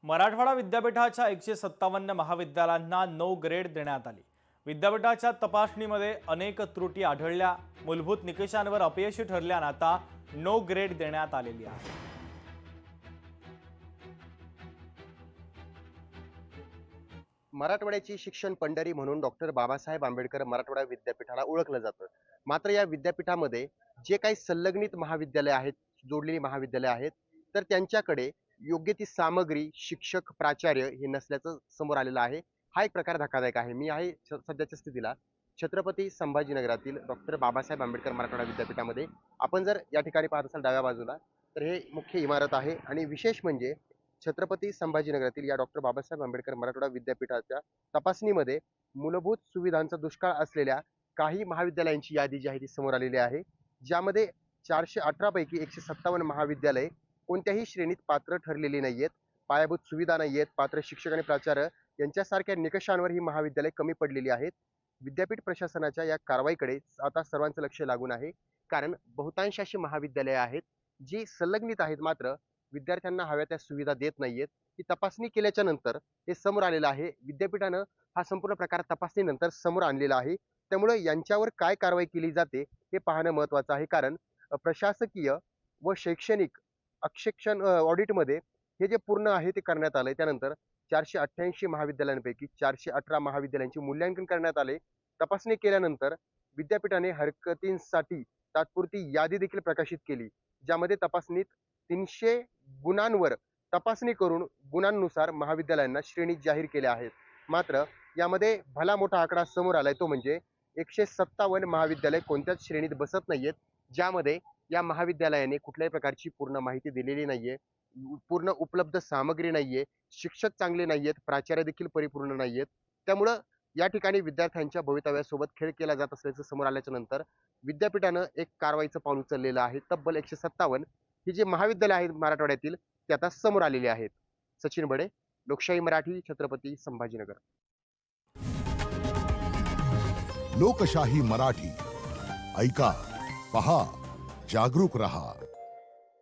मराठवाडा विद्यापीठाच्या 157 महाविद्यालयांना no grade देण्यात आली। विद्यापीठाच्या तपासणीमध्ये अनेक त्रुटी आढळल्या, मूलभूत निकषांवर अपयशी ठरल्याने आता नो ग्रेड देण्यात आलेली आहे। मराठवाड्याची शिक्षण पंढरी म्हणून डॉक्टर बाबासाहेब आंबेडकर मराठवाडा विद्यापीठाला ओळखलं जातं। मात्र या विद्यापीठामध्ये जे काही संलग्नित महाविद्यालय आहेत, जोडलेली महाविद्यालय आहेत, तर त्यांच्याकडे योग्य ती सामग्री, शिक्षक, प्राचार्य हे नसल्याचं समोर आलेलं आहे। हा एक प्रकार धक्कादायक आहे। मी आहे सध्याच्या स्थितीला छत्रपती संभाजीनगरातील डॉक्टर बाबासाहेब आंबेडकर मराठवाडा विद्यापीठामध्ये। आपण जर या ठिकाणी पाहत असाल डाव्या बाजूला, तर हे मुख्य इमारत आहे आणि विशेष म्हणजे छत्रपती संभाजीनगरातील या डॉक्टर बाबासाहेब आंबेडकर मराठवाडा विद्यापीठाच्या तपासणीमध्ये मूलभूत सुविधांचा दुष्काळ असलेल्या काही महाविद्यालयांची यादी जी आहे ती समोर आलेली आहे, ज्यामध्ये 418 पैकी 157 महाविद्यालय कोणत्याही श्रेणीत पात्र ठरलेली नाहीयेत। पायाभूत सुविधा नाहीयेत, पात्र शिक्षक आणि प्राचार्य यांच्यासारख्या निकषांवर ही महाविद्यालय कमी पडलेली आहेत। विद्यापीठ प्रशासनाच्या या कारवाईकडे आता सर्वांचं लक्ष लागून आहे, कारण बहुतांश अशी महाविद्यालये आहेत जी संलग्नित आहेत, मात्र विद्यार्थ्यांना हव्या त्या सुविधा देत नाहीयेत। ही तपासणी केल्याच्या नंतर हे समोर आलेलं आहे। विद्यापीठानं हा संपूर्ण प्रकार तपासणीनंतर समोर आणलेला आहे। त्यामुळे यांच्यावर काय कारवाई केली जाते हे पाहणं महत्त्वाचं आहे, कारण प्रशासकीय व शैक्षणिक अक्षेक्षण ऑडिटमध्ये हे जे पूर्ण आहे ते करण्यात आलंय। त्यानंतर 488 महाविद्यालयांपैकी 418 महाविद्यालयांचे मूल्यांकन करण्यात आले। तपासणी केल्यानंतर विद्यापीठाने हरकतींसाठी तात्पुरती यादी देखील प्रकाशित केली, ज्यामध्ये तपासणीत 300 गुणांवर तपासणी करून गुणांनुसार महाविद्यालयांना श्रेणी जाहीर केल्या आहेत। मात्र यामध्ये भला मोठा आकडा समोर आलाय, तो म्हणजे 157 महाविद्यालय कोणत्याच श्रेणीत बसत नाहीयेत, ज्यामध्ये या महाविद्यालयाने कुठल्याही प्रकारची पूर्ण माहिती दिलेली नाहीये, पूर्ण उपलब्ध सामग्री नाहीये, शिक्षक चांगले नाहीयेत, प्राचार्य देखील परिपूर्ण नाहीयेत। त्यामुळं या ठिकाणी विद्यार्थ्यांच्या भवितव्यासोबत खेळ केला जात असल्याचं समोर आल्याच्या नंतर विद्यापीठानं एक कारवाईचं पाऊल उचललेलं आहे। तब्बल 157 ही जी महाविद्यालय आहेत मराठवाड्यातील ते आता समोर आलेले आहेत। सचिन बडे, लोकशाही मराठी, छत्रपती संभाजीनगर। लोकशाही मराठी ऐका, पहा, जागरूक रहा।